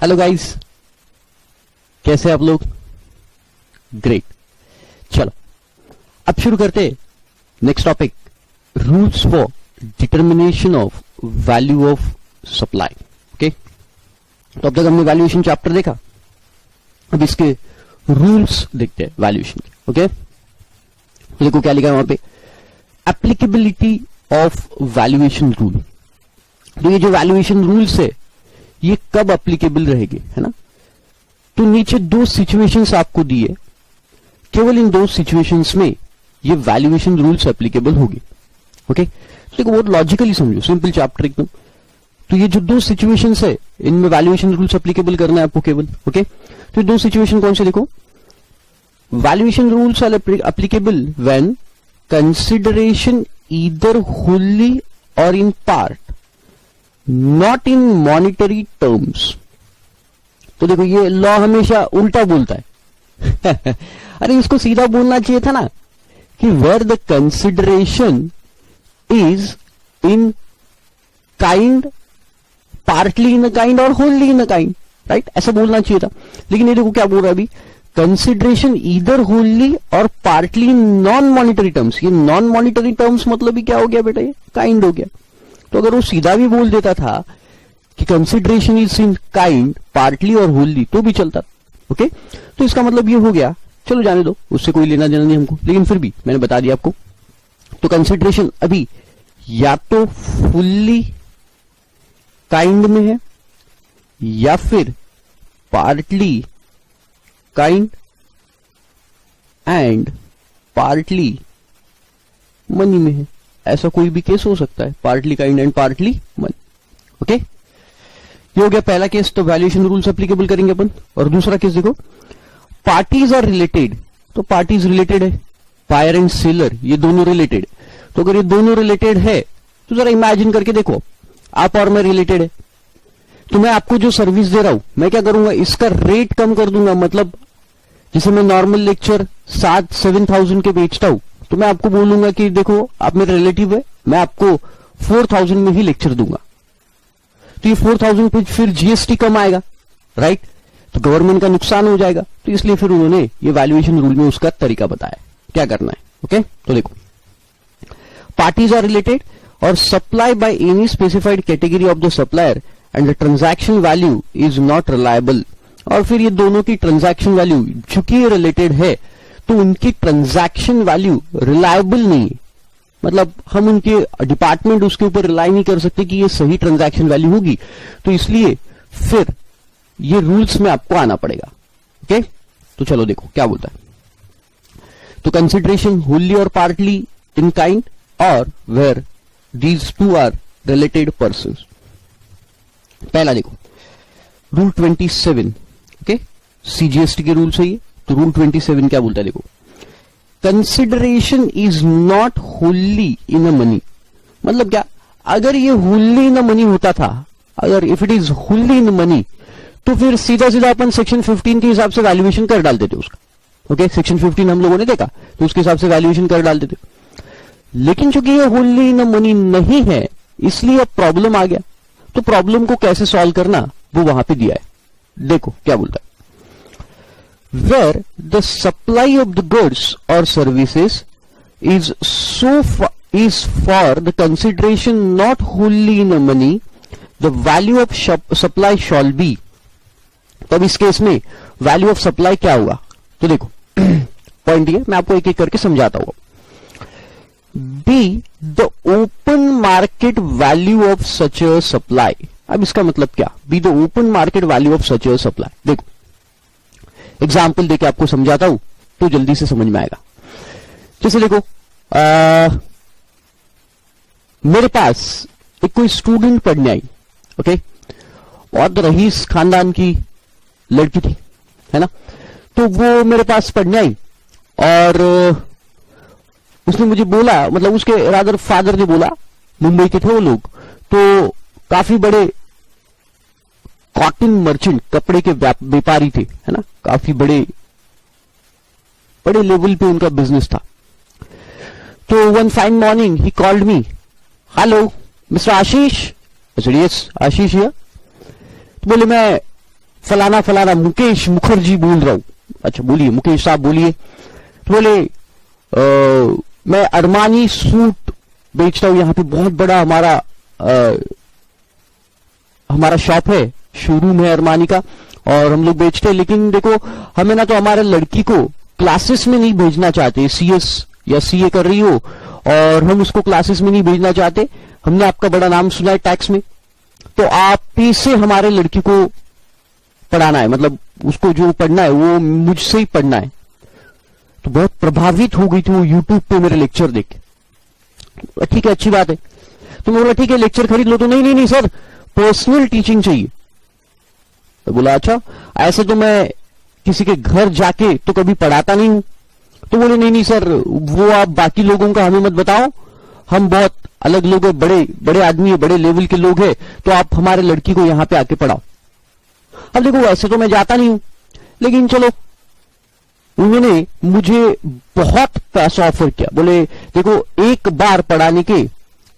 Hello guys, कैसे आप लोग? ग्रेट। चलो अब शुरू करते हैं next topic, rules for determination of value of supply. Okay, तो अब तक हमने वैल्यूएशन चैप्टर देखा, अब इसके रूल्स देखते हैं वैल्यूएशन के। ओके, तो देखो क्या लिखा है वहां पे, एप्लीकेबिलिटी ऑफ वैल्यूएशन रूल। तो ये जो वैल्यूएशन रूल्स है ये कब एप्लीकेबल रहेंगे, है ना? तो नीचे दो सिचुएशंस आपको दिए, केवल इन दो सिचुएशंस में ये वैल्यूएशन रूल्स एप्लीकेबल होगी। ओके, तो देखो बहुत लॉजिकली समझो, सिंपल चैप्टर एकदम। तो ये जो दो सिचुएशंस है इनमें वैल्यूएशन रूल्स एप्लीकेबल करना है आपको केवल। ओके, तो ये दो सिचुएशन कौन से, देखो, valuation rules are applicable when consideration either wholly और in part not in monetary terms. तो देखो ये लॉ हमेशा उल्टा बोलता है अरे इसको सीधा बोलना चाहिए था ना कि where the consideration is in kind, partly in a kind और wholly in a kind, right? ऐसा बोलना चाहिए था, लेकिन ये देखो क्या बोल रहा है अभी, कंसिडरेशन ईदर होलली और partly in non monetary terms. ये नॉन मॉनिटरी टर्म्स मतलब ही क्या हो गया बेटा, ये काइंड हो गया। तो अगर वो सीधा भी बोल देता था कि consideration is in kind, partly और होलली, तो भी चलता। ओके, तो इसका मतलब ये हो गया, चलो जाने दो, उससे कोई लेना देना नहीं हमको, लेकिन फिर भी मैंने बता दिया आपको। तो कंसिडरेशन अभी या तो फुल्ली काइंड में है या फिर partly kind and partly money में है। ऐसा कोई भी केस हो सकता है, partly kind and partly money. Okay, ये हो गया पहला केस, तो वैल्यूएशन रूल्स एप्लीकेबल करेंगे अपन। और दूसरा केस देखो, पार्टीज आर रिलेटेड। तो पार्टीज रिलेटेड है, बायर एंड सेलर ये दोनों रिलेटेड। तो अगर ये दोनों रिलेटेड है तो जरा इमेजिन करके देखो, आप और मैं रिलेटेड है, तो मैं आपको जो सर्विस दे रहा हूं मैं क्या करूंगा, इसका रेट कम कर दूंगा। मतलब जैसे मैं नॉर्मल लेक्चर 7,000 के बेचता हूं, तो मैं आपको बोलूंगा कि देखो आप मेरे रिलेटिव है, मैं आपको 4,000 में ही लेक्चर दूंगा। तो ये 4,000 पे फिर जीएसटी कम आएगा, राइट? तो गवर्नमेंट का नुकसान हो जाएगा। तो इसलिए फिर उन्होंने ये वैल्यूएशन रूल में उसका तरीका बताया क्या करना है। ओके, तो देखो, पार्टीज आर रिलेटेड और supply by any specified category of the supplier and the transaction value is not reliable. और फिर ये दोनों की ट्रांजैक्शन वैल्यू, चूंकि रिलेटेड है तो उनकी ट्रांजैक्शन वैल्यू रिलायबल नहीं है। मतलब हम उनके डिपार्टमेंट उसके ऊपर रिलाई नहीं कर सकते कि ये सही ट्रांजैक्शन वैल्यू होगी, तो इसलिए फिर ये रूल्स में आपको आना पड़ेगा। ओके, तो चलो देखो क्या बोलता है। तो कंसिडरेशन होली और पार्टली इन काइंड और where these two are related persons. पहला देखो, रूल 27। ओके, सीजीएसटी के रूल है ये। तो रूल 27 क्या बोलता है, देखो, consideration is not wholly in a money. मतलब क्या, अगर ये होली इन अ मनी होता था, अगर if it is Holi in money, तो फिर सीधा सीधा अपन सेक्शन 15 के हिसाब से वैल्यूएशन कर डालते थे उसका। ओके, सेक्शन 15 हम लोगों ने देखा, तो उसके हिसाब से वैल्यूएशन कर डालते थे। लेकिन चूंकि ये होली इन अ मनी नहीं है, इसलिए अब प्रॉब्लम आ गया। तो प्रॉब्लम को कैसे सॉल्व करना वो वहां पे दिया है। देखो क्या बोलता है, where the supply of the goods or services is for the consideration not wholly in money, the value of supply shall be। तब इस केस में वैल्यू ऑफ सप्लाई क्या होगा, तो देखो पॉइंट ये मैं आपको एक एक करके समझाता हूं। Be the open market value of such a supply. अब इसका मतलब क्या, be the open market value of such a supply. देखो एग्जाम्पल देके आपको समझाता हूं तो जल्दी से समझ में आएगा। जैसे देखो मेरे पास एक कोई स्टूडेंट पढ़ने आई, ओके, और रईस खानदान की लड़की थी, है ना? तो वो मेरे पास पढ़ने आई और उसने मुझे बोला, मतलब उसके रादर फादर ने बोला, मुंबई के थे वो लोग, तो काफी बड़े कॉटन मर्चेंट, कपड़े के व्यापारी थे, है ना? काफी बड़े लेवल पे उनका बिजनेस था। तो one fine morning he called me, hello mister Ashish. Yes Ashish here. तो बोले मैं फलाना फलाना मुकेश मुखर्जी बोल रहा हूं। अच्छा बोलिए मुकेश साहब बोलिए। तो बोले मैं अरमानी सूट बेचता हूं, यहां पे बहुत बड़ा हमारा शॉप है, शोरूम है अरमानी का, और हम लोग बेचते हैं, लेकिन देखो हमें ना तो हमारे लड़की को क्लासेस में नहीं भेजना चाहते, सीएस या सीए कर रही हो और हम उसको क्लासेस में नहीं भेजना चाहते, हमने आपका बड़ा नाम सुना है टैक्स में, तो आप ही से हमारे लड़की को पढ़ाना है, मतलब उसको जो पढ़ना है वो मुझसे ही पढ़ना है। तो बहुत प्रभावित हो गई थी वो यूट्यूब पे मेरे लेक्चर देख के। ठीक है अच्छी बात है। तो मैं बोला ठीक है लेक्चर खरीद लो। तो नहीं नहीं नहीं सर पर्सनल टीचिंग चाहिए। तो बोला अच्छा ऐसे तो मैं किसी के घर जाके तो कभी पढ़ाता नहीं हूं। तो बोले नहीं नहीं सर वो आप बाकी लोगों का हमें मत बताओ, हम बहुत अलग लोग हैं, बड़े बड़े आदमी है, बड़े लेवल के लोग हैं, तो आप हमारे लड़की को यहां पे आके पढ़ाओ। अब देखो वैसे तो मैं जाता नहीं हूं, लेकिन चलो उन्होंने मुझे बहुत पैसा ऑफर किया। बोले देखो एक बार पढ़ाने के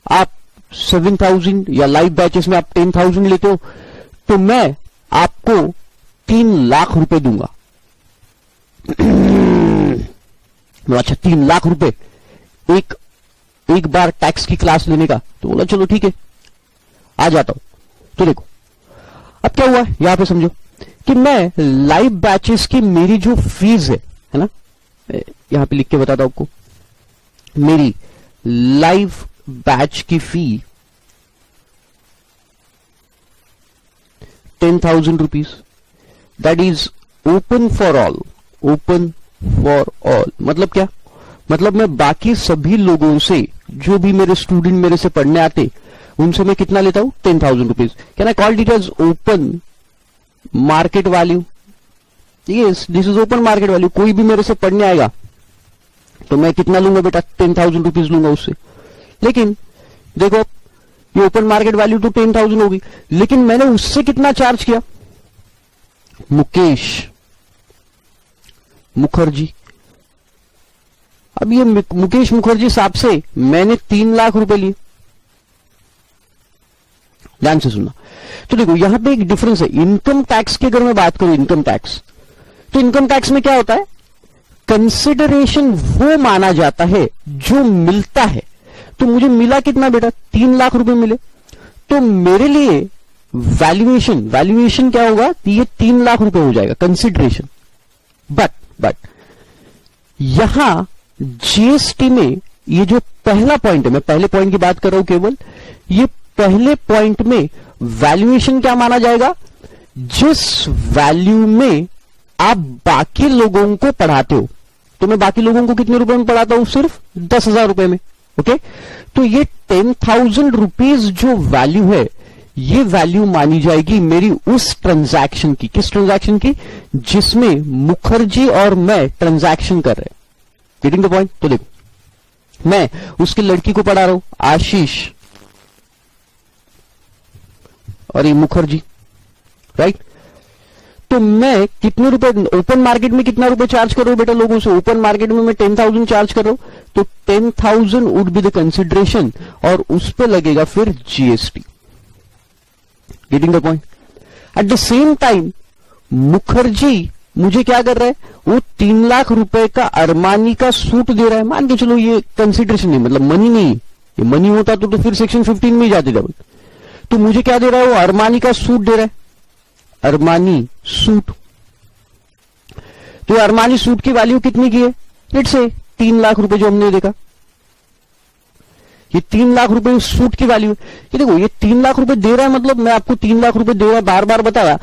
आप 7,000 या लाइव बैचेस में आप 10,000 लेते हो, तो मैं आपको 3 लाख रुपए दूंगा। अच्छा 3 लाख रुपए एक बार टैक्स की क्लास लेने का। तो बोला चलो ठीक है आ जाता हूं। तो देखो अब क्या हुआ यहां पे समझो कि मैं लाइव बैचेस की मेरी जो फीस है ना, यहां पे लिख के बताता हूं आपको, मेरी लाइव बैच की फी 10,000 rupees, that is open for all. Open for all मतलब क्या? मतलब मैं बाकी सभी लोगों से, जो भी मेरे स्टूडेंट मेरे से पढ़ने आते, उनसे मैं कितना लेता हूं 10,000 rupees. Can I call it as open market value? Yes this is open market value. कोई भी मेरे से पढ़ने आएगा तो मैं कितना लूंगा बेटा 10,000 रुपीज लूंगा उससे। लेकिन देखो ये ओपन मार्केट वैल्यू तो 10,000 होगी, लेकिन मैंने उससे कितना चार्ज किया? मुकेश मुखर्जी। अब ये मुकेश मुखर्जी साहब से मैंने 3 लाख रुपए लिए। ध्यान से सुनना। तो देखो यहां पे एक डिफरेंस है। इनकम टैक्स की अगर मैं बात करूं, इनकम टैक्स, तो इनकम टैक्स में क्या होता है? कंसिडरेशन वो माना जाता है जो मिलता है। तो मुझे मिला कितना बेटा? 3 लाख रुपए मिले। तो मेरे लिए वैल्यूएशन क्या होगा? ये 3 लाख रुपए हो जाएगा कंसिडरेशन। बट यहां जीएसटी में ये जो पहला पॉइंट है, मैं पहले पॉइंट की बात कर रहा हूं केवल, ये पहले पॉइंट में वैल्यूएशन क्या माना जाएगा? जिस वैल्यू में आप बाकी लोगों को पढ़ाते हो। तो मैं बाकी लोगों को कितने रुपए में पढ़ाता हूं? सिर्फ 10,000 रुपए में। ओके तो ये 10,000 रुपीज जो वैल्यू है, ये वैल्यू मानी जाएगी मेरी उस ट्रांजैक्शन की। किस ट्रांजैक्शन की? जिसमें मुखर्जी और मैं ट्रांजैक्शन कर रहे हैं। Getting the point? तो देखो मैं उसकी लड़की को पढ़ा रहा हूं, आशीष, और ये मुखर्जी, राइट? तो मैं कितने रुपए ओपन मार्केट में कितना रुपए चार्ज कर रहा हूं बेटा लोगों से? ओपन मार्केट में मैं 10,000 चार्ज कर रहा हूं। तो 10,000 वुड बी द कंसिडरेशन, और उस पे लगेगा फिर GST. Getting the point? At the same time Mukherjee मुझे क्या कर रहा है? वो 3 लाख रुपए का अरमानी का सूट दे रहा है। मान के चलो ये कंसिडरेशन नहीं, मतलब मनी नहीं, ये मनी होता तो फिर सेक्शन 15 में ही जाते डबल। तो मुझे क्या दे रहा है? वो अरमानी का सूट दे रहा है, अरमानी सूट। तो अरमानी सूट की वैल्यू कितनी की है? लेट्स से 3 लाख रुपए जो हमने देखा, ये 3 लाख रुपए सूट की वैल्यू है। ये देखो ये 3 लाख रुपए दे रहा है, मतलब मैं आपको 3 लाख रुपए दे रहा है, बार बार बताया,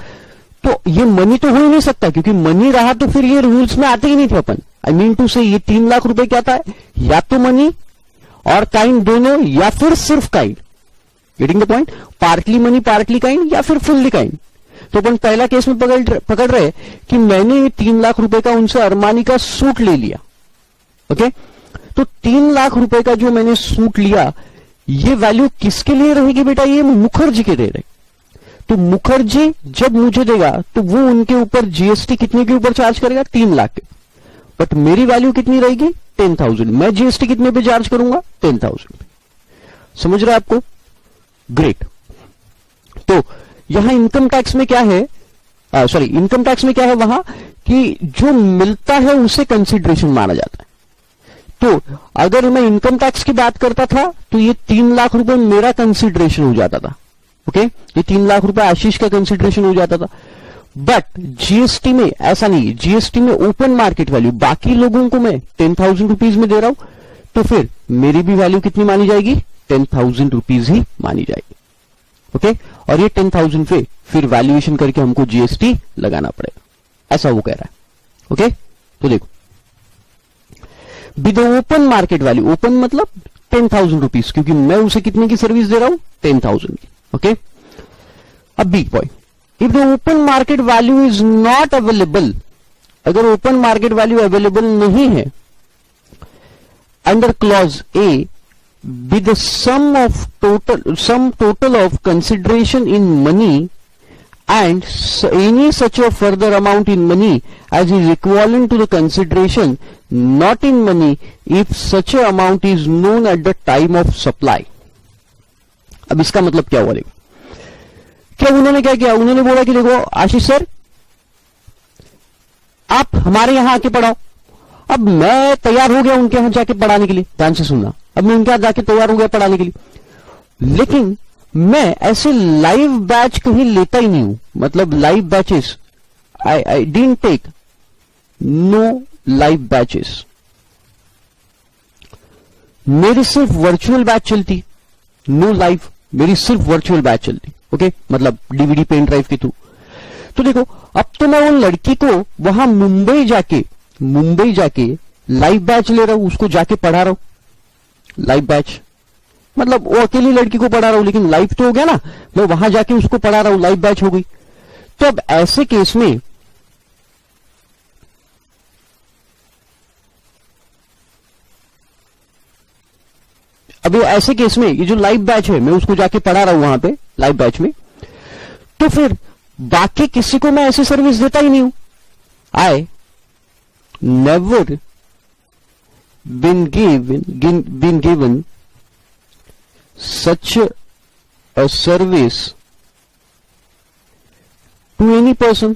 तो ये मनी तो हो ही नहीं सकता, क्योंकि मनी रहा तो फिर ये रूल्स में आते ही नहीं थे अपन। आई मीन टू से ये 3 लाख रुपए क्या था? या तो मनी और काइंड दोनों, या फिर सिर्फ kind. Getting the point? Partly money partly kind, या फिर फुल्ली काइंड। तो अपन पहला केस में पकड़ रहे कि मैंने 3 लाख रुपए का उनसे अरमानी का सूट ले लिया। ओके तो 3 लाख रुपए का जो मैंने सूट लिया, ये वैल्यू किसके लिए रहेगी बेटा? ये मुखर्जी के दे रहे। तो मुखर्जी जब मुझे देगा तो वो उनके ऊपर जीएसटी कितने के ऊपर चार्ज करेगा? 3 लाख के। बट मेरी वैल्यू कितनी रहेगी? 10,000। मैं जीएसटी कितने पे चार्ज करूंगा? 10,000 पे। समझ रहे आपको? ग्रेट। तो यहां इनकम टैक्स में क्या है सॉरी, इनकम टैक्स में क्या है वहां कि जो मिलता है उसे कंसिडरेशन माना जाता है। तो अगर मैं इनकम टैक्स की बात करता था तो ये 3 लाख रुपए मेरा कंसिडरेशन हो जाता था। ओके, ये 3 लाख रुपए आशीष का कंसिडरेशन हो जाता था। बट जीएसटी में ऐसा नहीं है, जीएसटी में ओपन मार्केट वैल्यू, बाकी लोगों को मैं 10,000 रुपीज में दे रहा हूं, तो फिर मेरी भी वैल्यू कितनी मानी जाएगी? 10,000 रुपीज ही मानी जाएगी। ओके, और ये 10,000 पे फिर वैल्यूएशन करके हमको जीएसटी लगाना पड़ेगा, ऐसा वो कह रहा है। ओके, तो देखो, with open market value, open मतलब 10,000 रुपीज, क्योंकि मैं उसे कितने की सर्विस दे रहा हूं? 10,000 की। ओके, अब big point, if the open market value is not available, अगर ओपन मार्केट वैल्यू अवेलेबल नहीं है under clause A, with the sum total of consideration in money and any such a further amount in money as is equivalent to the consideration not in money if such a amount is known at the time of supply। अब इसका मतलब क्या हुआ? देखो, क्या उन्होंने क्या किया? उन्होंने बोला कि देखो आशीष सर, आप हमारे यहां आके पढ़ाओ। अब मैं तैयार हो गया उनके यहां जाके पढ़ाने के लिए, ध्यान से सुनना, अब मैं उनके यहां जाके तैयार हो गया पढ़ाने के लिए, लेकिन मैं ऐसे लाइव बैच कहीं लेता ही नहीं हूं। मतलब live batches I didn't take, no live batches, मेरी सिर्फ वर्चुअल बैच चलती, नो लाइव, मेरी सिर्फ वर्चुअल बैच चलती। ओके, मतलब डीवीडी पेन ड्राइव के थ्रू। तो देखो, अब तो मैं उन लड़की को वहां मुंबई जाके लाइव बैच ले रहा हूं, उसको जाके पढ़ा रहा हूं। लाइव बैच मतलब वो अकेली लड़की को पढ़ा रहा हूं, लेकिन लाइव तो हो गया ना, मैं वहां जाके उसको पढ़ा रहा हूं, लाइव बैच हो गई। तो अब ऐसे केस में ये जो लाइव बैच है, मैं उसको जाके पढ़ा रहा हूं वहां पे लाइव बैच में, तो फिर बाकी किसी को मैं ऐसी सर्विस देता ही नहीं हूं। आई never been given such a service to any person,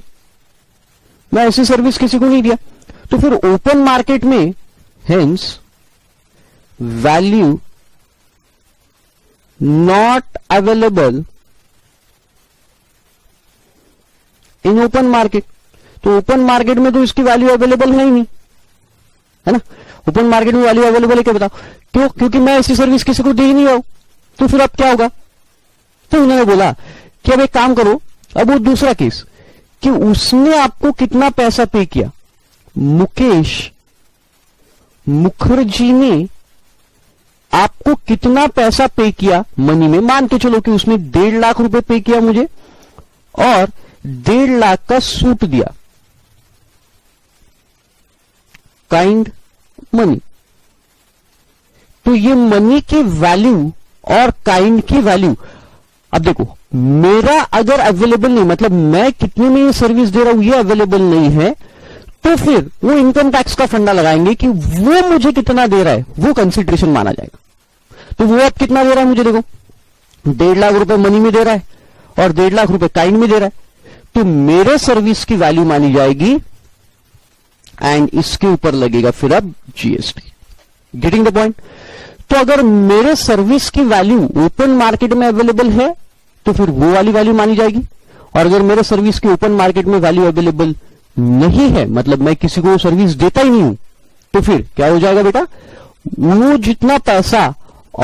मैं ऐसी सर्विस किसी को नहीं दिया। तो फिर ओपन मार्केट में hence value not available in open market, तो ओपन मार्केट में तो इसकी वैल्यू अवेलेबल है ही नहीं, है ना। ओपन मार्केट में वैल्यू अवेलेबल है क्या? बताओ क्यों? क्योंकि मैं ऐसी सर्विस किसी को दे ही नहीं रहा हूं। तो फिर अब क्या होगा? तो उन्होंने बोला कि अब एक काम करो, अब वो दूसरा केस कि उसने आपको कितना पैसा पे किया, मुकेश मुखर्जी ने आपको कितना पैसा पे किया मनी में। मान के चलो कि उसने 1.5 लाख रुपए पे किया मुझे और 1.5 लाख का सूट दिया, काइंड मनी। तो ये मनी की वैल्यू और काइंड की वैल्यू, अब देखो मेरा अगर अवेलेबल नहीं, मतलब मैं कितने में ये सर्विस दे रहा हूं ये अवेलेबल नहीं है, तो फिर वो इनकम टैक्स का फंडा लगाएंगे कि वो मुझे कितना दे रहा है, वो कंसिडरेशन माना जाएगा। तो वो अब कितना दे रहा है मुझे, देखो 1.5 लाख रुपए मनी में दे रहा है और 1.5 लाख रुपए काइंड में दे रहा है, तो मेरे सर्विस की वैल्यू मानी जाएगी एंड इसके ऊपर लगेगा फिर अब जीएसटी। Getting the point? तो अगर मेरे सर्विस की वैल्यू ओपन मार्केट में अवेलेबल है तो फिर वो वाली वैल्यू मानी जाएगी, और अगर मेरे सर्विस की ओपन मार्केट में वैल्यू अवेलेबल नहीं है, मतलब मैं किसी को सर्विस देता ही नहीं हूं, तो फिर क्या हो जाएगा बेटा, वो जितना पैसा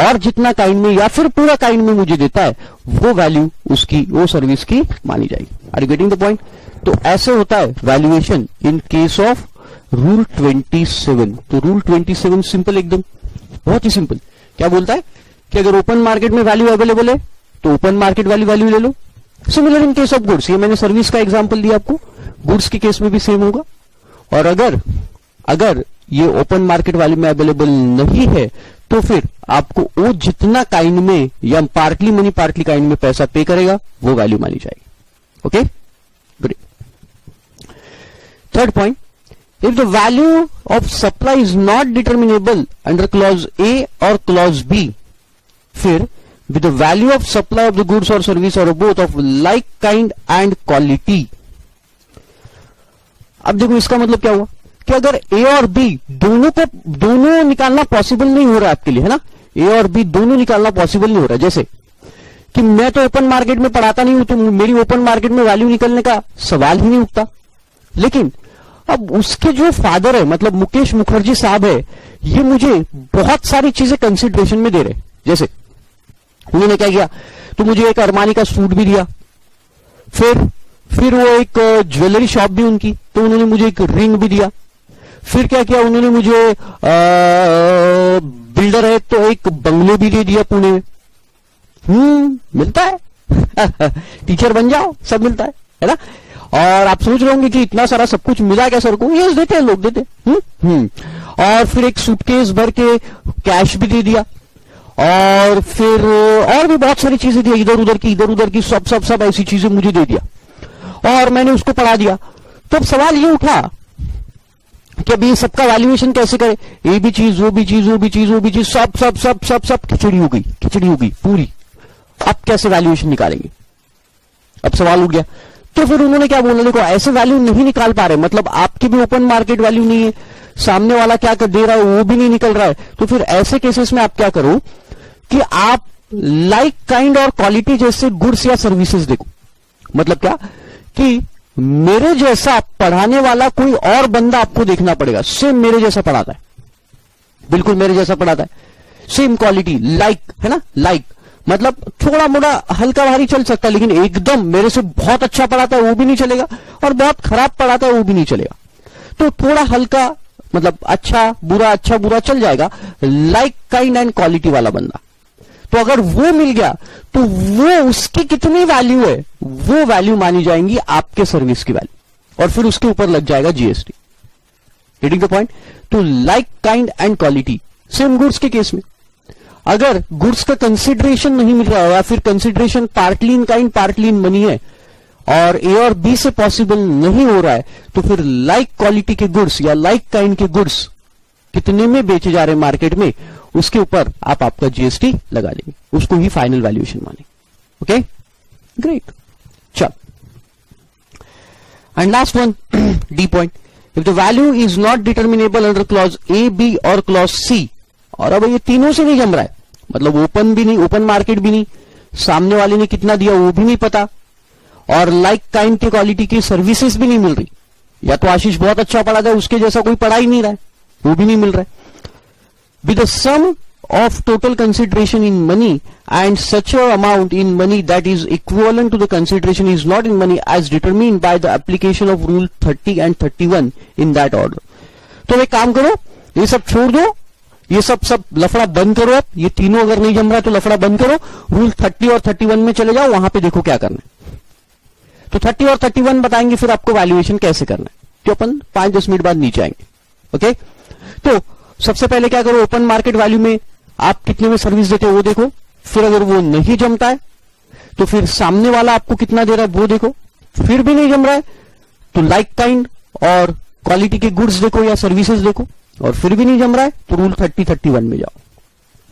और जितना काइंड में या फिर पूरा काइंड में मुझे देता है वो वैल्यू उसकी, वो सर्विस की मानी जाएगी। Are you getting the point? तो ऐसे होता है valuation in case of rule 27। तो रूल 27 सिंपल, एकदम बहुत ही सिंपल। क्या बोलता है कि अगर ओपन मार्केट में वैल्यू अवेलेबल है तो ओपन मार्केट वाली वैल्यू ले लो। Similar in case of goods, ये मैंने सर्विस का एग्जांपल दिया आपको, गुड्स के केस में भी सेम होगा। और अगर ये ओपन मार्केट वाली में अवेलेबल नहीं है तो फिर आपको वो जितना काइंड में या पार्टली मनी पार्टली काइंड में पैसा पे करेगा वो वैल्यू मानी जाएगी। Okay, good. Third point, if the value of supply is not determinable under clause A or clause B, फिर with the value of supply of the goods or service or both of like kind and quality, अब देखो इसका मतलब क्या हुआ कि अगर ए और बी दोनों निकालना पॉसिबल नहीं हो रहा है आपके लिए, है ना, ए और बी दोनों निकालना पॉसिबल नहीं हो रहा है। जैसे कि मैं तो ओपन मार्केट में पढ़ाता नहीं हूं, तो मेरी ओपन मार्केट में वैल्यू निकलने का सवाल ही नहीं उठता। लेकिन अब उसके जो फादर है, मतलब मुकेश मुखर्जी साहब है, ये मुझे बहुत सारी चीजें कंसिडरेशन में दे रहे। जैसे उन्होंने क्या किया, तो मुझे एक अरमानी का सूट भी दिया, फिर वो एक ज्वेलरी शॉप भी उनकी, तो उन्होंने मुझे एक रिंग भी दिया। फिर क्या किया उन्होंने मुझे, बिल्डर है तो एक बंगले भी दे दिया पुणे में। मिलता है टीचर बन जाओ, सब मिलता है ना। और आप सोच रहे होंगे कि इतना सारा सब कुछ मिला क्या सर को? यस, देते हैं लोग, देते। और फिर एक सूटकेस भर के कैश भी दे दिया, और फिर और भी बहुत सारी चीजें दी, इधर उधर की सब ऐसी चीजें मुझे दे दिया, और मैंने उसको पढ़ा दिया। तो अब सवाल ये उठा कि अभी सबका वैल्यूएशन कैसे करें? ये भी चीज, वो भी चीज, वो भी चीज, वो भी चीज, सब खिचड़ी हो गई पूरी। अब कैसे वैल्यूएशन निकालेंगे? अब सवाल उठ गया। तो फिर उन्होंने क्या बोला, देखो ऐसे वैल्यू नहीं निकाल पा रहे, मतलब आपकी भी ओपन मार्केट वैल्यू नहीं है, सामने वाला क्या कर दे रहा है वो भी नहीं निकल रहा है। तो फिर ऐसे केसेस में आप क्या करो कि आप लाइक, काइंड और क्वालिटी जैसे गुड्स या सर्विसेज देखो। मतलब क्या कि मेरे जैसा पढ़ाने वाला कोई और बंदा आपको देखना पड़ेगा, सेम मेरे जैसा पढ़ाता है, बिल्कुल मेरे जैसा पढ़ाता है, सेम क्वालिटी, लाइक, है ना, लाइक मतलब थोड़ा मोड़ा हल्का भारी चल सकता है, लेकिन एकदम मेरे से बहुत अच्छा पढ़ाता है वो भी नहीं चलेगा, और बहुत खराब पढ़ाता है वो भी नहीं चलेगा। तो थोड़ा हल्का, मतलब अच्छा बुरा चल जाएगा, लाइक, काइंड एंड क्वालिटी वाला बंदा। तो अगर वो मिल गया तो वो उसकी कितनी वैल्यू है, वो वैल्यू मानी जाएंगी आपके सर्विस की वैल्यू, और फिर उसके ऊपर लग जाएगा जीएसटी। Getting the point? तो like, kind and quality. Same goods के केस में अगर गुड्स का कंसिडरेशन नहीं मिल रहा है, या फिर consideration partly in kind partly in money है, और ए और बी से पॉसिबल नहीं हो रहा है, तो फिर लाइक क्वालिटी के गुड्स या लाइक काइंड के गुड्स कितने में बेचे जा रहे हैं मार्केट में, उसके ऊपर आप आपका जीएसटी लगा देंगे, उसको ही फाइनल वैल्यूएशन मानेंगे। Okay, great. चल, and last one, D point, if the value is not determinable under clause A, B और क्लॉज सी, और अब ये तीनों से नहीं जम रहा है, मतलब ओपन भी नहीं, ओपन मार्केट भी नहीं, सामने वाले ने कितना दिया वो भी नहीं पता, और लाइक काइंड की क्वालिटी की सर्विसेज भी नहीं मिल रही, या तो आशीष बहुत अच्छा पढ़ा था, उसके जैसा कोई पढ़ा ही नहीं रहा है, वो भी नहीं मिल रहा है। With the sum of total consideration in money and such a amount in money that is equivalent to the consideration is not in money as determined by the application of rule 30 and 31 in that order. तो एक काम करो, ये सब छोड़ दो, ये सब लफड़ा बंद करो। अब ये तीनों अगर नहीं जम रहा तो लफड़ा बंद करो, रूल 30 और 31 में चले जाओ, वहां पे देखो क्या करना है। तो 30 और 31 बताएंगे फिर आपको वैल्यूएशन कैसे करना है, जो अपन 5-10 मिनट बाद नीचे आएंगे। ओके, तो सबसे पहले क्या करो, ओपन मार्केट वैल्यू में आप कितने में सर्विस देते हो वो देखो, फिर अगर वो नहीं जमता है तो फिर सामने वाला आपको कितना दे रहा है वो देखो, फिर भी नहीं जम रहा है तो लाइक काइंड और क्वालिटी के गुड्स देखो या सर्विसेज देखो, और फिर भी नहीं जम रहा है तो रूल 30-31 में जाओ।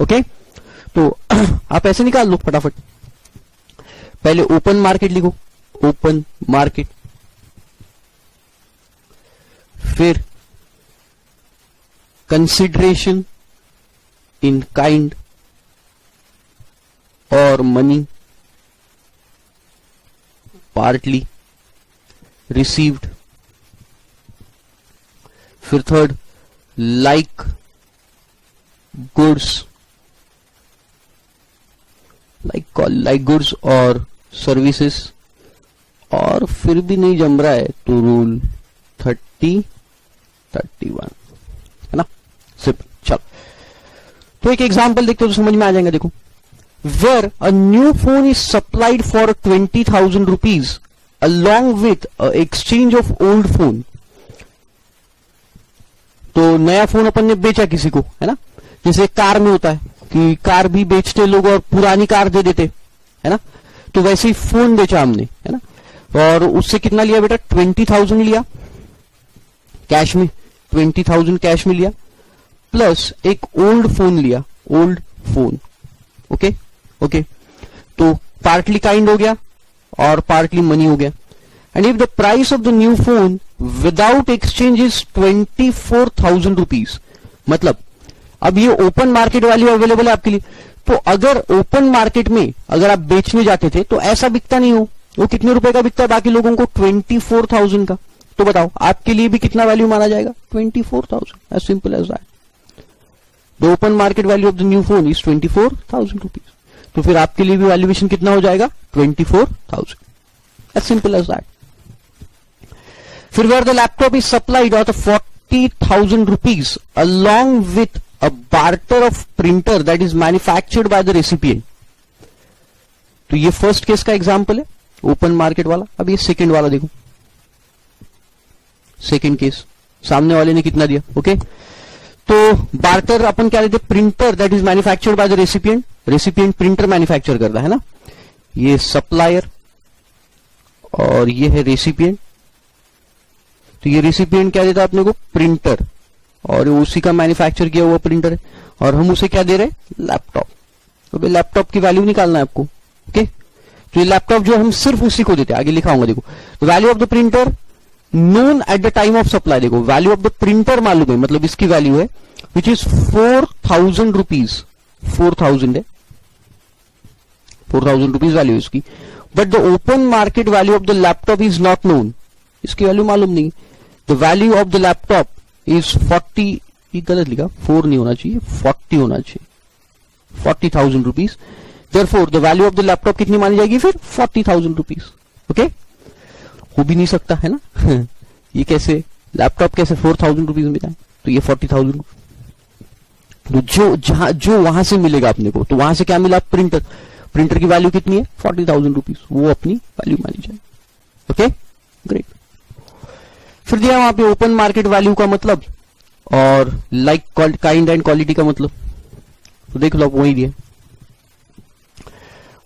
ओके, तो आप ऐसे निकाल लो फटाफट। पहले ओपन मार्केट लिखो, ओपन मार्केट, फिर कंसिडरेशन इन काइंड और मनी पार्टली रिसीव्ड, फिर third like goods, like goods और सर्विसेज, और फिर भी नहीं जम रहा है तो रूल 30-31, है ना। सिंपल। चलो, तो एक एग्जांपल देखते हो तो समझ में आ जाएगा। देखो, where a new phone is supplied for 20,000 rupees along with exchange of old phone. तो नया फोन अपन ने बेचा किसी को, है ना, जैसे कार में होता है कि कार भी बेचते लोग और पुरानी कार दे देते, है ना, तो वैसे ही फोन बेचा हमने, है ना, और उससे कितना लिया बेटा, 20,000 लिया कैश में, 20,000 कैश में लिया, प्लस एक ओल्ड फोन लिया, ओल्ड फोन। ओके, तो पार्टली काइंड हो गया और पार्टली मनी हो गया। and if the price of the new phone without exchange is 24,000 rupees, मतलब अब ये ओपन मार्केट वैल्यू अवेलेबल है आपके लिए, तो अगर ओपन मार्केट में अगर आप बेचने जाते थे तो ऐसा बिकता नहीं हो, वो कितने रुपए का बिकता है बाकी लोगों को 24,000 का, तो बताओ आपके लिए भी कितना वैल्यू माना जाएगा 24,000, as simple as that. The open market value of the new phone is 24,000 rupees, तो फिर आपके लिए भी वैल्यूएशन कितना हो जाएगा 24,000, एज सिंपल एज दैट. फिर where the laptop is supplied at 40,000 rupees along with a barter of printer that is manufactured by the recipient. तो ये फर्स्ट केस का एग्जांपल है ओपन मार्केट वाला. अब ये सेकंड वाला देखो, सेकंड केस सामने वाले ने कितना दिया. ओके तो बार्टर अपन क्या लेते, printer that is manufactured by the recipient, recipient printer manufacture करता है ना, ये सप्लायर और ये है रेसिपिएंट. तो ये रेसिपिएंट क्या देता है अपने को, प्रिंटर, और उसी का मैन्युफैक्चर किया हुआ प्रिंटर है, और हम उसे क्या दे रहे हैं, लैपटॉप. तो भाई लैपटॉप की वैल्यू निकालना है आपको. ओके तो ये लैपटॉप जो हम सिर्फ उसी को देते हैं, आगे लिखा होगा देखो. तो value of the printer known at the time of supply, देखो वैल्यू ऑफ द प्रिंटर मालूम है, मतलब इसकी वैल्यू है विच इज 4,000 रुपीज, 4,000 है, 4,000 रुपीज वैल्यू इसकी. But the open market value of the laptop is not known, इसकी value मालूम नहीं. The value of the laptop is 40, ये गलत लिखा, 4 नहीं होना चाहिए, 40 होना चाहिए, 40,000 rupees. Therefore the value of the laptop कितनी मानी जाएगी फिर 40,000 रुपीज. ओके हो भी नहीं सकता है ना ये कैसे लैपटॉप कैसे 4,000 रुपीज में जाए, तो ये 40,000. तो जो वहां से मिलेगा अपने को, तो वहां से क्या मिला, प्रिंटर, प्रिंटर की वैल्यू कितनी है 40,000 रुपीज, वो अपनी वैल्यू मानी जाए. Okay great. फिर दिया वहां पे ओपन मार्केट वैल्यू का मतलब और लाइक काइंड एंड क्वालिटी का मतलब, तो देख लो आप वही दिया.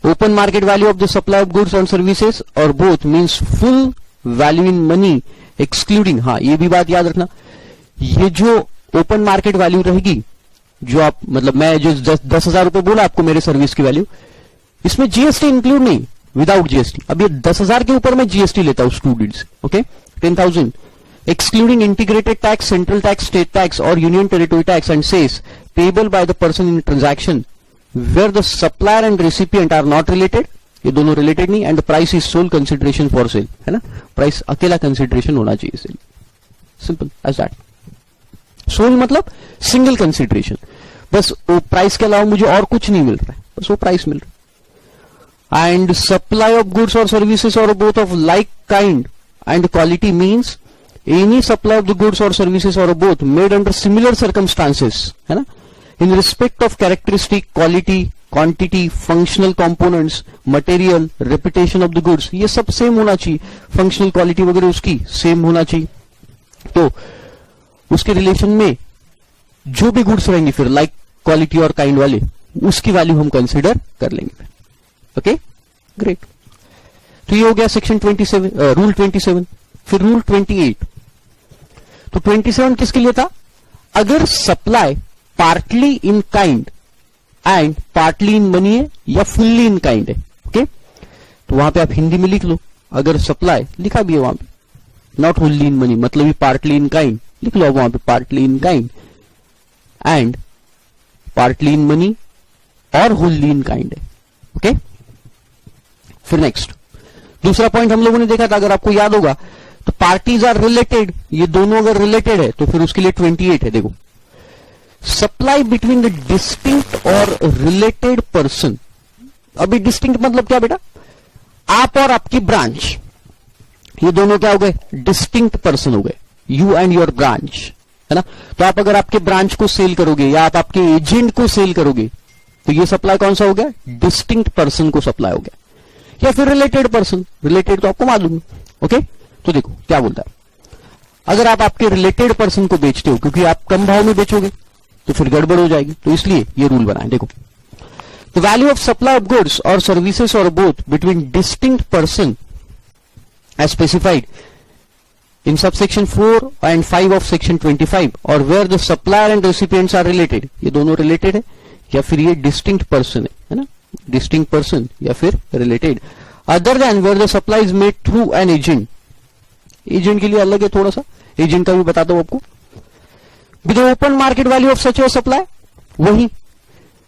Open market value of the supply of goods and services और both means full value in money excluding, हाँ ये भी बात याद रखना, ये जो ओपन मार्केट वैल्यू रहेगी, जो आप मतलब मैं जो 10,000 रुपए बोला आपको मेरे सर्विस की वैल्यू, इसमें जीएसटी इंक्लूड नहीं, विदाउट जीएसटी. अब ये 10,000 के ऊपर मैं जीएसटी लेता हूं स्टूडेंट से. Okay 10,000 excluding integrated tax, central tax, state tax or union territory tax and cess payable by the person in transaction where the supplier and recipient are not related, ये दोनों related नहीं, and the price is sole consideration for sale, है ना, price अकेला consideration होना चाहिए sale, simple as that. Sole मतलब single consideration, बस वो प्राइस के अलावा मुझे और कुछ नहीं मिल रहा है, बस वो प्राइस मिल रहा है. एंड सप्लाई ऑफ गुड्स और सर्विसेज और both of like kind and quality means any supply of the goods or services or both made under similar circumstances, है ना, in respect of characteristic, quality, quantity, functional components, material, reputation of the goods, ये सब same होना चाहिए, functional quality वगैरह उसकी same होना चाहिए. तो उसके रिलेशन में जो भी गुड्स रहेंगे फिर लाइक क्वालिटी और काइंड वाले, उसकी वैल्यू हम कंसिडर कर लेंगे. Okay great. तो ये हो गया सेक्शन 27, रूल 27. फिर रूल 28. तो 27 किसके लिए था, अगर supply partly in kind and partly in money है या फुल्ली इन काइंड है. ओके तो वहां पे आप हिंदी में लिख लो, अगर सप्लाई लिखा भी है वहां पे, नॉट फुल्ली इन मनी मतलब पार्टली इन काइंड, लिख लो वहां पे partly in kind and partly in money और होल्ली इन काइंड है. ओके फिर नेक्स्ट दूसरा पॉइंट हम लोगों ने देखा था, अगर आपको याद होगा, तो पार्टीज आर रिलेटेड, ये दोनों अगर रिलेटेड है तो फिर उसके लिए 28 है. देखो सप्लाई बिटवीन द डिस्टिंक्ट और रिलेटेड पर्सन. अभी डिस्टिंक्ट मतलब क्या बेटा, आप और आपकी ब्रांच, ये दोनों क्या हो गए, डिस्टिंक्ट पर्सन हो गए, यू एंड योर ब्रांच, है ना. तो आप अगर आपके ब्रांच को सेल करोगे या आप आपके एजेंट को सेल करोगे, तो ये सप्लाई कौन सा हो गया, डिस्टिंक्ट पर्सन को सप्लाई हो गया, या फिर रिलेटेड पर्सन. रिलेटेड तो आपको मालूम है. ओके तो देखो क्या बोलता है, अगर आप आपके रिलेटेड पर्सन को बेचते हो, क्योंकि आप कम भाव में बेचोगे तो फिर गड़बड़ हो जाएगी, तो इसलिए ये रूल बनाए. देखो the value of supply of goods और सर्विसेज और both between distinct person as specified in subsection 4 and 5 of section 25 और where the supplier and recipients are related, ये दोनों रिलेटेड है या फिर ये डिस्टिंक्ट पर्सन है ना, डिस्टिंक्ट पर्सन या फिर related, other than where the supply is made through an agent. Agent के लिए अलग है थोड़ा सा, एजेंट का भी बताता हूं आपको। With open market value of such A supply, वही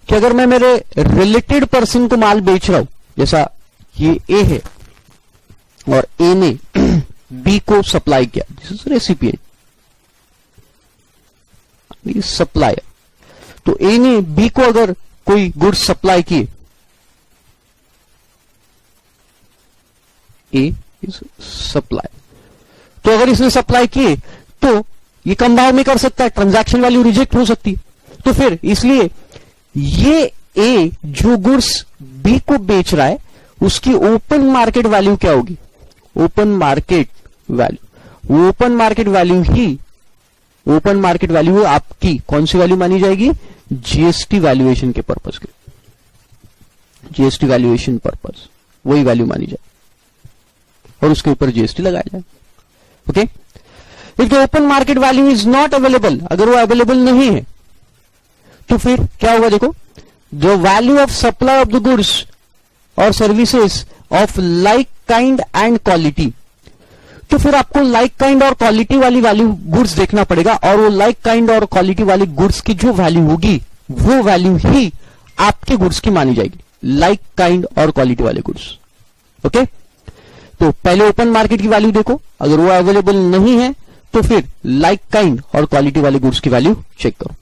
कि अगर मैं मेरे रिलेटेड पर्सन को माल बेच रहा हूं, जैसा ये ए है और ए ने बी को सप्लाई किया, दिस इज रेसिपिएंट, सप्लायर। तो ए ने बी को अगर कोई गुड्स सप्लाई किए, ए इज सप्लाई, तो अगर इसने सप्लाई किए तो ये कम भाव में कर सकता है, ट्रांजैक्शन वैल्यू रिजेक्ट हो सकती है। तो फिर इसलिए ये ए जो गुड्स बी को बेच रहा है उसकी ओपन मार्केट वैल्यू क्या होगी? Open market value, open market value ही, ओपन मार्केट वैल्यू आपकी कौन सी वैल्यू मानी जाएगी? जीएसटी वैल्यूएशन के पर्पज के, जीएसटी वैल्यूएशन पर्पज, वही वैल्यू मानी जाए और उसके ऊपर जीएसटी लगाया जाए। Okay, if the open market value is not available, अगर वो अवेलेबल नहीं है तो फिर क्या होगा? देखो, the value of supply of the goods और services of like kind and quality, तो फिर आपको लाइक काइंड और क्वालिटी वाली वैल्यू गुड्स देखना पड़ेगा, और वो लाइक काइंड और क्वालिटी वाली गुड्स की जो वैल्यू होगी वो वैल्यू ही आपके गुड्स की मानी जाएगी, लाइक काइंड और क्वालिटी वाले गुड्स। ओके, तो पहले ओपन मार्केट की वैल्यू देखो, अगर वो अवेलेबल नहीं है तो फिर लाइक काइंड और क्वालिटी वाले गुड्स की वैल्यू चेक करो।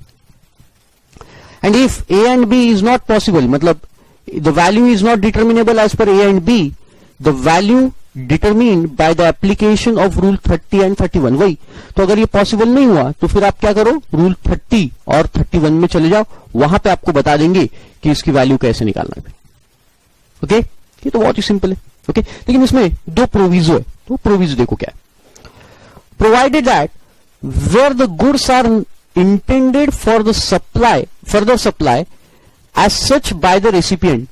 And if A and B is not possible, मतलब the value is not determinable as per A and B, the value determined by the application of rule 30 and 31, वही। तो अगर ये possible नहीं हुआ तो फिर आप क्या करो? रूल 30 और 31 में चले जाओ, वहां पे आपको बता देंगे कि इसकी वैल्यू कैसे निकालना है। ओके, ये तो बहुत ही सिंपल है। ओके, लेकिन इसमें दो प्रोविजो है, तो प्रोविजो देखो क्या है। Provided that where the goods are intended for the supply, further supply as such by the recipient,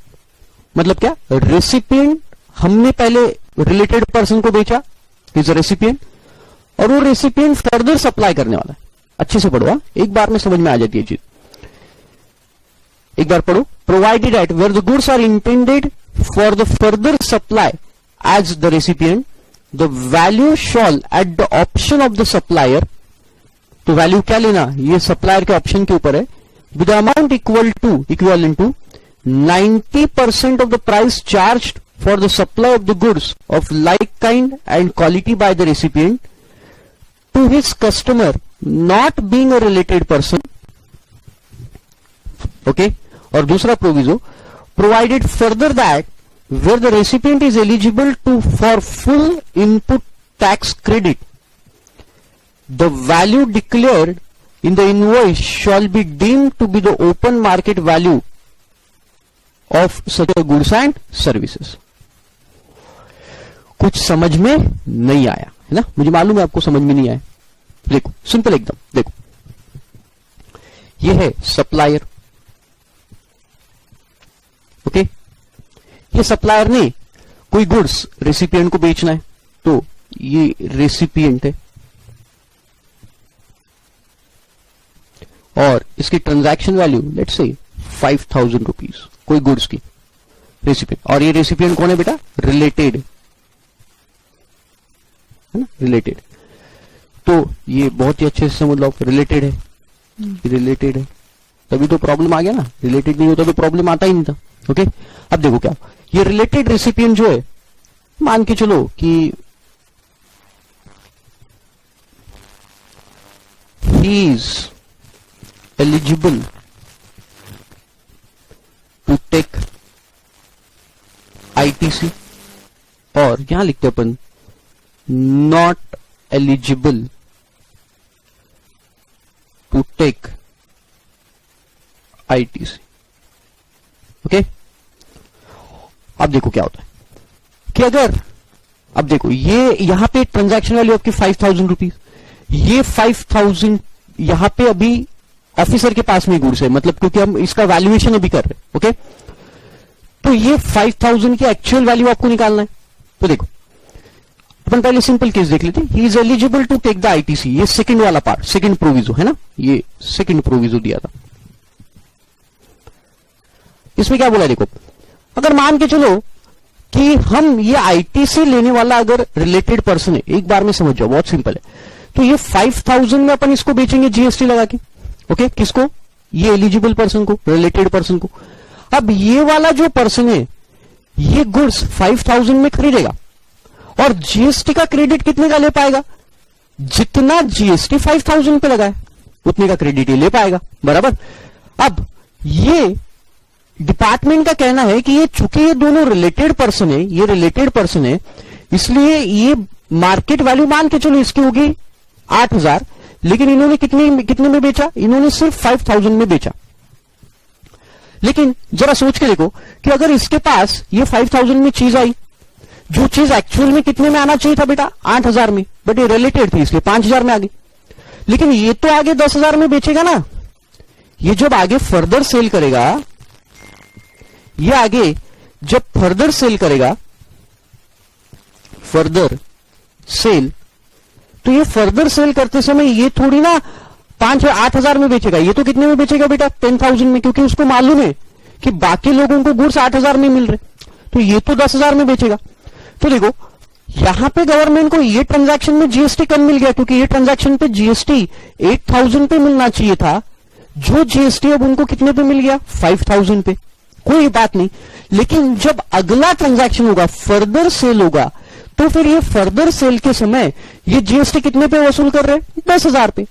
मतलब क्या? रेसिपिएंट, हमने पहले रिलेटेड पर्सन को बेचा, इज अ रेसिपिएंट, और वो रेसिपिएंट फर्दर सप्लाई करने वाला है। अच्छे से पढ़ो, एक बार में समझ में आ जाती है चीज, एक बार पढ़ो। Provided that where the goods are intended for the further supply as the recipient, the value shall at the option of the supplier, तो वैल्यू क्या लेना? ये सप्लायर के ऑप्शन के ऊपर है। With amount equal to 90% of the price charged for the supply of the goods of like kind and quality by the recipient to his customer not being a related person. Okay, और दूसरा proviso, provided further that where the recipient is eligible to for full input tax credit, the value declared in the invoice shall be deemed to be the open market value of such a goods and services. कुछ समझ में नहीं आया है ना? मुझे मालूम है आपको समझ में नहीं आया। देखो, सिंपल एकदम, देखो, ये है सप्लायर। ओके, ये सप्लायर ने कोई गुड्स रेसिपिएंट को बेचना है, तो ये रेसिपिएंट है और इसकी transaction value let's say 5000 rupees कोई गुड्स की, रेसिपिएंट। और ये रेसिपिएंट कौन है बेटा? रिलेटेड है ना, रिलेटेड। तो ये बहुत ही अच्छे से समझ लो, रिलेटेड है, रिलेटेड है, तभी तो प्रॉब्लम आ गया ना। रिलेटेड नहीं होता तो प्रॉब्लम आता ही नहीं था। ओके, अब देखो क्या, ये रिलेटेड रेसिपिएंट जो है, मान के चलो कि he is eligible to take ITC, और यहां लिखते अपन not eligible to take ITC. Okay, अब देखो क्या होता है कि अगर, अब देखो ये यहां पे ट्रांजैक्शन वैल्यू आपकी 5000 रुपीज, ये 5000 यहां पे अभी ऑफिसर के पास में गुड्स है, मतलब क्योंकि हम इसका वैल्यूएशन अभी कर रहे हैं। ओके, तो ये 5000 की एक्चुअल वैल्यू आपको निकालना है। तो देखो, अपन पहले सिंपल केस देख लेते हैं। He is eligible to take the ITC, ये सेकंड वाला पार्ट, सेकंड प्रोविजो है ना, ये सेकंड प्रोविजो दिया था। इसमें क्या बोला देखो, अगर मान के चलो कि हम ये आईटीसी लेने वाला अगर रिलेटेड पर्सन है, एक बार में समझ जाओ, बहुत सिंपल है। तो ये 5000 में अपन इसको बेचेंगे जीएसटी लगा के। ओके, किसको? ये एलिजिबल पर्सन को, रिलेटेड पर्सन को। अब ये वाला जो पर्सन है ये गुड्स 5000 में खरीदेगा और जीएसटी का क्रेडिट कितने का ले पाएगा? जितना जीएसटी 5000 पे लगा है उतने का क्रेडिट ये ले पाएगा, बराबर। अब ये डिपार्टमेंट का कहना है कि ये चूंकि ये दोनों रिलेटेड पर्सन है, ये रिलेटेड पर्सन है, इसलिए ये मार्केट वैल्यू मान के चलो इसकी होगी 8000, लेकिन इन्होंने कितने में बेचा? इन्होंने सिर्फ 5000 में बेचा। लेकिन जरा सोच के देखो कि अगर इसके पास ये 5000 में चीज आई, जो चीज एक्चुअल में कितने में आना चाहिए था बेटा? 8000 में, बट ये रिलेटेड थी इसलिए 5000 में आ गई। लेकिन ये तो आगे 10000 में बेचेगा ना। ये जब आगे फर्दर सेल करेगा, ये आगे जब फर्दर सेल करेगा, फर्दर सेल, तो ये फर्दर सेल करते समय ये थोड़ी ना 8000 में बेचेगा, ये तो कितने में बेचेगा बेटा? 10000 में, क्योंकि उसको मालूम है कि बाकी लोगों को गुड्स 8000 में मिल रहे, तो ये तो 10000 में बेचेगा। तो देखो यहां पे गवर्नमेंट को ये ट्रांजैक्शन में जीएसटी कम मिल गया, क्योंकि ये ट्रांजैक्शन पे जीएसटी 8000 पे मिलना चाहिए था, जो जीएसटी अब उनको कितने पे मिल गया? 5000 पे। कोई बात नहीं, लेकिन जब अगला ट्रांजैक्शन होगा, फर्दर सेल होगा, तो फिर ये फर्दर सेल के समय ये जीएसटी कितने पे वसूल कर रहे हैं? 10000 पे।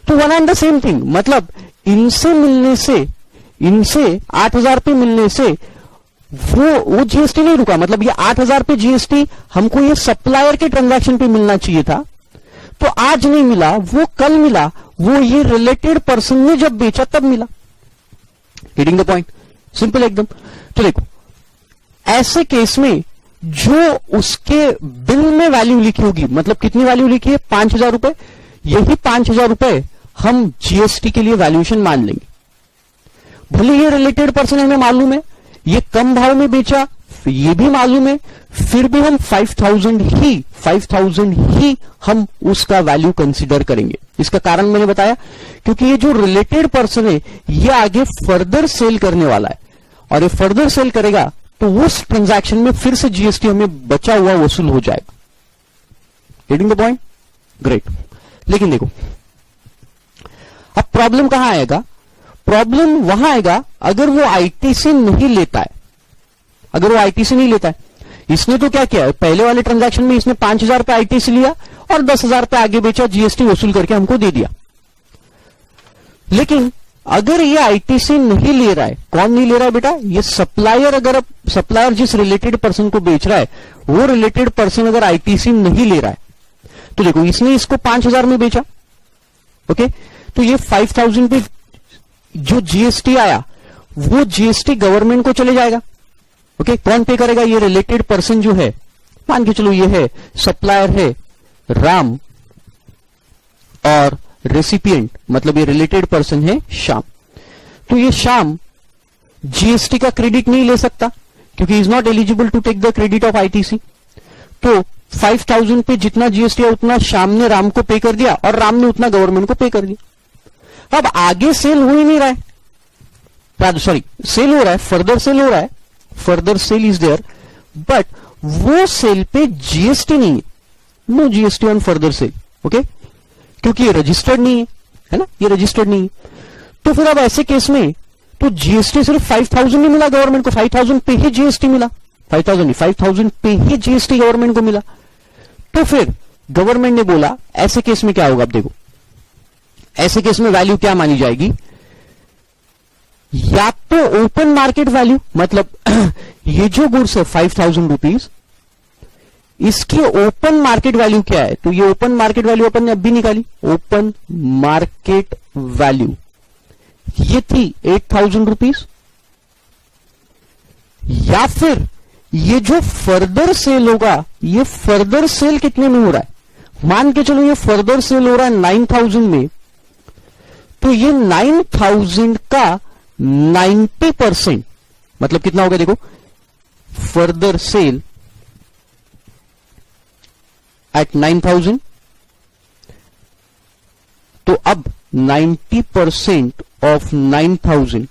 तो one and the same thing, मतलब इनसे मिलने से, इनसे 8000 पे मिलने से वो जीएसटी नहीं रुका, मतलब ये 8000 पे जीएसटी हमको ये सप्लायर के ट्रांजैक्शन पे मिलना चाहिए था, तो आज नहीं मिला, वो कल मिला, वो ये रिलेटेड पर्सन ने जब बेचा तब मिला। Getting the point? सिंपल एकदम। तो देखो ऐसे केस में जो उसके बिल में वैल्यू लिखी होगी, मतलब कितनी वैल्यू लिखी है? 5000 रुपए, यही 5000 रुपए हम जीएसटी के लिए वैल्यूएशन मान लेंगे। भले ये रिलेटेड पर्सन हमें मालूम है, ये कम भाव में बेचा, ये भी मालूम है, फिर भी हम 5000 ही हम उसका वैल्यू कंसीडर करेंगे। इसका कारण मैंने बताया, क्योंकि ये जो रिलेटेड पर्सन है ये आगे फर्दर सेल करने वाला है, और ये फर्दर सेल करेगा तो उस ट्रांजैक्शन में फिर से जीएसटी हमें बचा हुआ वसूल हो जाएगा। Getting the point? ग्रेट। लेकिन देखो अब प्रॉब्लम कहां आएगा? प्रॉब्लम वहां आएगा अगर वो आईटीसी नहीं लेता है। अगर वो आईटीसी नहीं लेता है, इसने तो क्या किया है, पहले वाले ट्रांजैक्शन में इसने 5000 पे आईटीसी लिया और 10000 पे आगे बेचा, जीएसटी वसूल करके हमको दे दिया। लेकिन अगर ये आईटीसी नहीं ले रहा है, कौन नहीं ले रहा है बेटा? ये सप्लायर। अगर सप्लायर जिस रिलेटेड पर्सन को बेच रहा है, वो रिलेटेड पर्सन अगर आईटीसी नहीं ले रहा है, तो देखो इसने इसको 5000 में बेचा, ओके, तो ये 5000 पे जो जीएसटी आया वो जीएसटी गवर्नमेंट को चले जाएगा। ओके, कौन पे करेगा? ये रिलेटेड पर्सन जो है, मान के चलो ये है सप्लायर है राम, और रेसिपिएंट मतलब ये रिलेटेड पर्सन है श्याम। तो ये श्याम जीएसटी का क्रेडिट नहीं ले सकता, क्योंकि is not eligible to take the credit of ITC. तो 5000 पे जितना जीएसटी है उतना श्याम ने राम को पे कर दिया, और राम ने उतना गवर्नमेंट को पे कर दिया। अब आगे सेल हो ही नहीं रहा है, सॉरी सेल हो रहा है, फर्दर सेल हो रहा है, further sale is there, but वो सेल पे जीएसटी नहीं है, no GST on further sale. Okay, क्योंकि ये रजिस्टर्ड नहीं है ना, ये रजिस्टर्ड नहीं है। तो फिर अब ऐसे केस में तो जीएसटी सिर्फ 5000 नहीं मिला गवर्नमेंट को, 5000 पे ही जीएसटी मिला, 5000 पे ही जीएसटी गवर्नमेंट को मिला। तो फिर गवर्नमेंट ने बोला ऐसे केस में क्या होगा? अब देखो ऐसे केस में वैल्यू क्या मानी जाएगी? या तो ओपन मार्केट वैल्यू, मतलब ये जो गुड्स है 5000 रुपीज, इसकी ओपन मार्केट वैल्यू क्या है? तो ये ओपन मार्केट वैल्यू अपन ने अभी निकाली, ओपन मार्केट वैल्यू ये थी 8000 रुपीज। या फिर ये जो फर्दर सेल होगा, ये फर्दर सेल कितने में हो रहा है? मान के चलो ये फर्दर सेल हो रहा है 9000 में, तो ये 9000 का 90% मतलब कितना हो गया? देखो फर्दर सेल एट 9000, तो अब 90% ऑफ 9000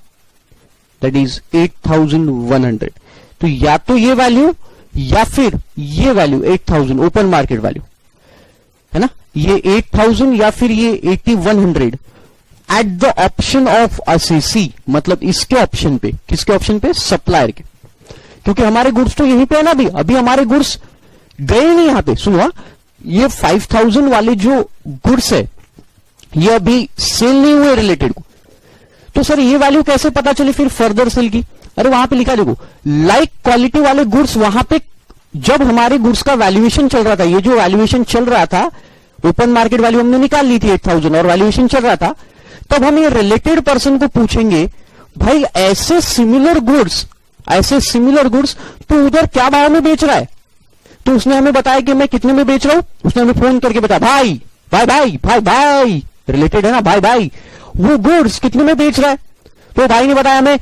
दैट इज 8100। तो या तो ये वैल्यू या फिर ये वैल्यू 8000 ओपन मार्केट वैल्यू है ना, ये 8000 या फिर ये 8100 eight the option of SSC, मतलब इसके ऑप्शन पे, किसके ऑप्शन पे, सप्लायर के, क्योंकि हमारे गुड्स तो यहीं पे है ना, अभी हमारे गुड्स गए नहीं यहां पे। सुनो, ये 5000 वाले जो गुड्स है ये अभी सेल नहीं हुए रिलेटेड को, तो सर ये वैल्यू कैसे पता चले फिर फर्दर सेल की? अरे वहां पे लिखा देखो, लाइक क्वालिटी वाले गुड्स, वहां पे जब हमारे गुड्स का वैल्यूएशन चल रहा था, ये जो वैल्यूएशन चल रहा था, ओपन मार्केट वैल्यू हमने निकाल ली थी 8000 और वैल्यूएशन चल रहा था, तब हम ये रिलेटेड पर्सन को पूछेंगे, भाई ऐसे सिमिलर गुड्स तो उधर क्या भाव में बेच रहा है? तो उसने हमें बताया कि मैं कितने में बेच रहा हूं, उसने हमें फोन करके बताया, भाई भाई भाई भाई भाई, रिलेटेड है ना, भाई भाई वो गुड्स कितने में बेच रहा है? तो भाई ने बताया मैं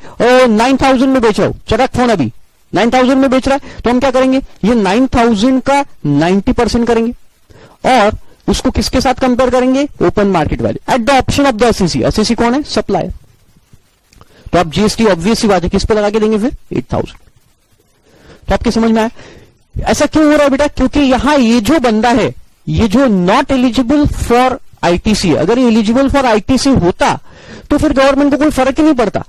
9000 में बेच रहा हूं, चरक फोन अभी 9000 में बेच रहा है। तो हम क्या करेंगे, ये 9000 का 90% करेंगे और उसको किसके साथ कंपेयर करेंगे, open market value eight the option of the SSC. SSC कौन है, सप्लायर। तो आप जीएसटी ऑब्वियस सी बात है किस पे लगा के देंगे फिर, 8000। तो आपके समझ में आया ऐसा क्यों हो रहा है बेटा? क्योंकि यहां ये जो बंदा है, ये जो नॉट एलिजिबल फॉर आईटीसी, अगर ये एलिजिबल फॉर आईटीसी होता तो फिर गवर्नमेंट को कोई फर्क ही नहीं पड़ता,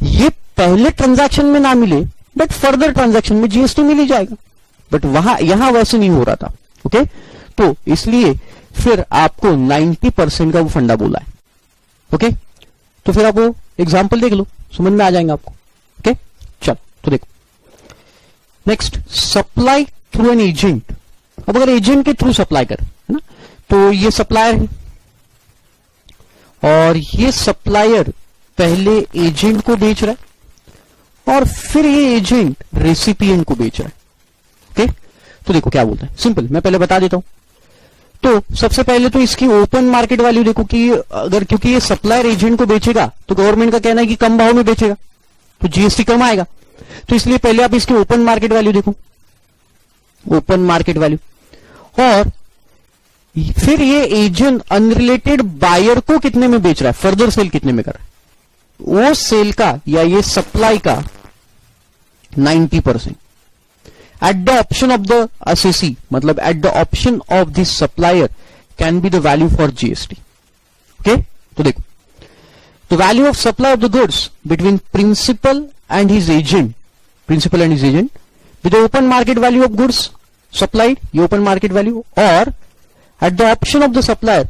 ये पहले ट्रांजैक्शन में ना मिले बट फर्दर ट्रांजैक्शन में जीएसटी मिल ही जाएगा, बट यहां वैसे नहीं हो रहा था। ओके, तो इसलिए फिर आपको 90% का वो फंडा बोला है। ओके, तो फिर आप वो एग्जाम्पल देख लो, समझ में आ जाएंगे आपको। ओके, चलो तो देखो next, supply through an agent. अब अगर एजेंट के थ्रू सप्लाई कर, है ना, तो ये सप्लायर है और ये सप्लायर पहले एजेंट को बेच रहा है और फिर ये एजेंट रेसिपिएंट को बेच रहा है। ओके, तो देखो क्या बोलता है, सिंपल, मैं पहले बता देता हूं। तो सबसे पहले तो इसकी ओपन मार्केट वैल्यू देखो कि अगर, क्योंकि ये सप्लायर एजेंट को बेचेगा तो गवर्नमेंट का कहना है कि कम भाव में बेचेगा तो जीएसटी कम आएगा, तो इसलिए पहले आप इसकी ओपन मार्केट वैल्यू देखो, ओपन मार्केट वैल्यू, और फिर ये एजेंट अनरिलेटेड बायर को कितने में बेच रहा है, फर्दर सेल कितने में कर रहा है, वो सेल का या ये सप्लाई का 90% at the option of the S, मतलब at the option of this supplier can be the value for GST. Okay, तो देखो, the value of supply of the goods between principal and his agent, principal and his agent with open market value of goods supplied, ये open market value, और at the option of the supplier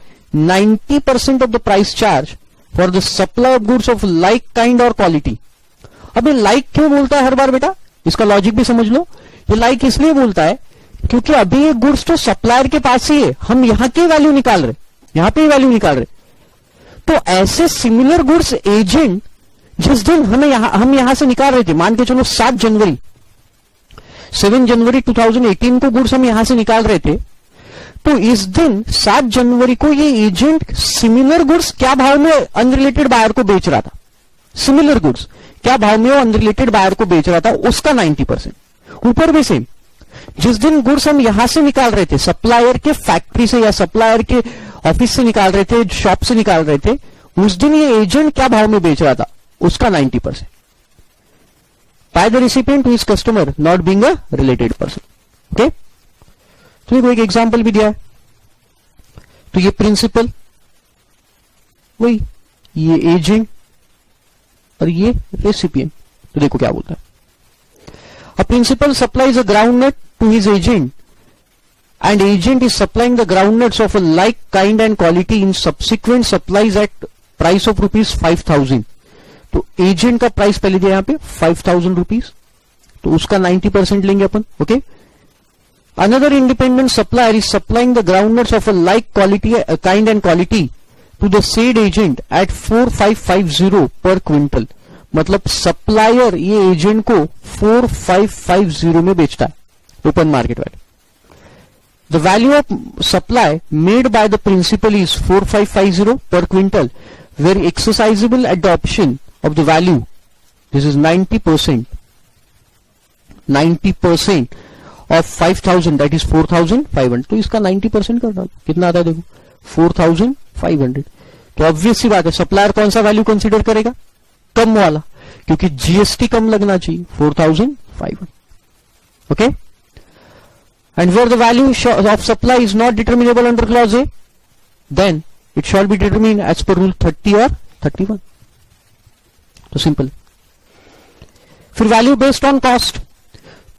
90% of the price charge for the supply of goods of like kind or quality। अब ये like क्यों बोलता है हर बार बेटा, इसका logic भी समझ लो। ये like इसलिए बोलता है क्योंकि अभी ये गुड्स तो सप्लायर के पास ही है, हम यहां की वैल्यू निकाल रहे, यहां पे वैल्यू निकाल रहे, तो ऐसे सिमिलर गुड्स एजेंट जिस दिन हम यहां से निकाल रहे थे, मान के चलो 7 जनवरी 2018 को गुड्स हम यहां से निकाल रहे थे, तो इस दिन 7 जनवरी को ये एजेंट सिमिलर गुड्स क्या भाव में अनरिलेटेड बायर को बेच रहा था, सिमिलर गुड्स क्या भाव में वो अनरिलेटेड बायर को बेच रहा था, उसका 90%। ऊपर भी सेम, जिस दिन गुड्स हम यहां से निकाल रहे थे, सप्लायर के फैक्ट्री से या सप्लायर के ऑफिस से निकाल रहे थे, शॉप से निकाल रहे थे, उस दिन ये एजेंट क्या भाव में बेच रहा था, उसका 90%। By the recipient to his customer not being a related person. Okay, तो देखो एक एग्जांपल भी दिया है, तो ये प्रिंसिपल, वही ये एजेंट और ये रेसिपिएंट। तो देखो क्या बोलता है, a principal supplies a groundnut to his agent and agent is supplying the groundnuts of a like kind and quality in subsequent supplies at price of ₹5000। तो एजेंट का प्राइस पहले दिया यहां पे 5000 रुपीज, तो उसका 90% लेंगे अपन। Okay, another independent supplier is supplying the groundnuts of a like quality kind and quality to the said agent at 4550 per quintal। मतलब सप्लायर ये एजेंट को 4550 में बेचता है, open market value. The value of supply made by the principal is 4550 per quintal, where exercisable at the option of the value, this is 90% of 5000, that is 4500। तो इसका 90% कर रहा, कितना आता है देखो, 4500। तो ऑब्वियस सी बात है सप्लायर कौन सा वैल्यू कंसीडर करेगा, कम वाला, क्योंकि जीएसटी कम लगना चाहिए, 4500। Okay, And where the value of supply is not determinable under clause A, then it shall be determined as per rule 30 or 31. तो सिंपल. फिर वैल्यू बेस्ड ऑन कॉस्ट.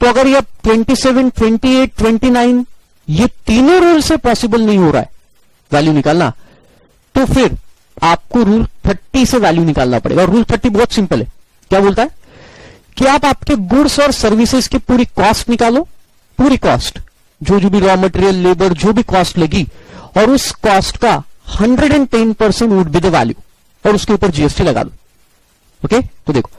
तो अगर ये 27, 28, 29 ये तीनों रूल से पॉसिबल नहीं हो रहा है वैल्यू निकालना, तो फिर आपको रूल 30 से वैल्यू निकालना पड़ेगा. रूल 30 बहुत सिंपल है. क्या बोलता है कि आप आपके गुड्स और सर्विसेज की पूरी कॉस्ट निकालो, पूरी कॉस्ट, जो भी रॉ मटेरियल, लेबर, जो भी कॉस्ट लगी, और उस कॉस्ट का 110% वुड बी द वैल्यू, और उसके ऊपर जीएसटी लगा दो. ओके, तो देखो,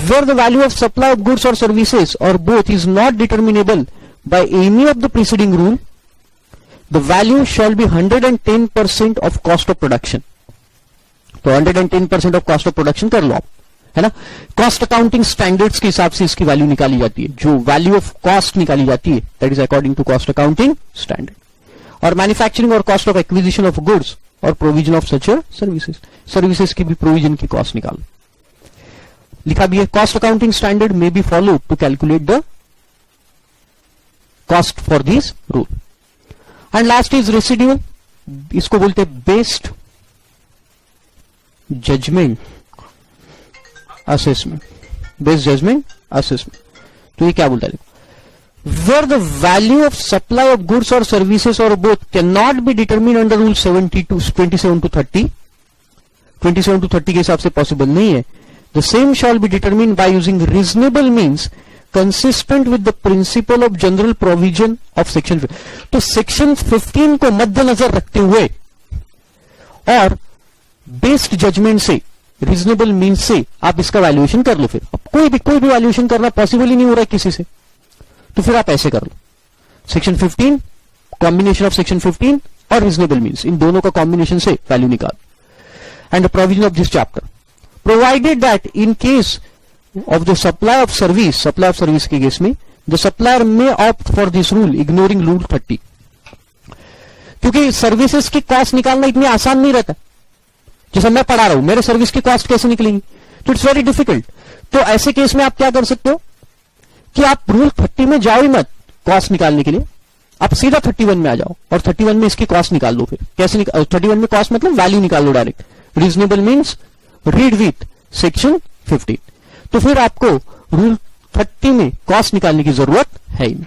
where the value of supply of goods or services or both is not determinable by any of the preceding rule, the value shall be 110% of cost of production. तो 110% of cost of production कर लो आप, है ना. Cost accounting standards के हिसाब से इसकी value निकाली जाती है. जो वैल्यू ऑफ कॉस्ट निकाली जाती है that is according to cost accounting standard. और मैन्युफैक्चरिंग और cost of acquisition of goods और provision of such services, services की भी प्रोविजन की कॉस्ट निकालो. लिखा भी है cost accounting standard may be followed to calculate the cost for this rule. And last is residual. इसको बोलते हैं based judgement assessment. Based judgement assessment. तो ये क्या बोलता है, where the value of supply of goods or services or both cannot be determined under rule 27 to 30, 27 to 30 के हिसाब से पॉसिबल नहीं है, the same shall be determined by using reasonable means consistent with the principle of general provision of section 15. तो section 15 को मद्देनजर रखते हुए और बेस्ड जजमेंट से, रीजनेबल मीन्स से आप इसका वैल्यूएशन कर लो. फिर अब कोई भी वैल्यूएशन करना पॉसिबल ही नहीं हो रहा है किसी से, तो फिर आप ऐसे कर लो. सेक्शन 15, कॉम्बिनेशन ऑफ सेक्शन 15 और रीजनेबल मीन्स, इन दोनों का कॉम्बिनेशन से वैल्यू निकाल. And the provision of this chapter provided that in case of the supply of service के केस में the supplier may opt for this rule ignoring rule 30. क्योंकि services की cost निकालना इतनी आसान नहीं रहता. जैसे मैं पढ़ा रहा हूं, मेरे सर्विस की कॉस्ट कैसे निकलेंगी, तो इट्स वेरी डिफिकल्ट. तो ऐसे केस में आप क्या कर सकते हो कि आप रूल 30 में जाओ ही मत कॉस्ट निकालने के लिए, आप सीधा 31 में आ जाओ और 31 में इसकी कॉस्ट निकाल लो. फिर कैसे 31 में कॉस्ट मतलब वैल्यू निकाल लो direct. Reasonable means read with section 15. तो फिर आपको रूल 30 में कॉस्ट निकालने की जरूरत है ही नहीं.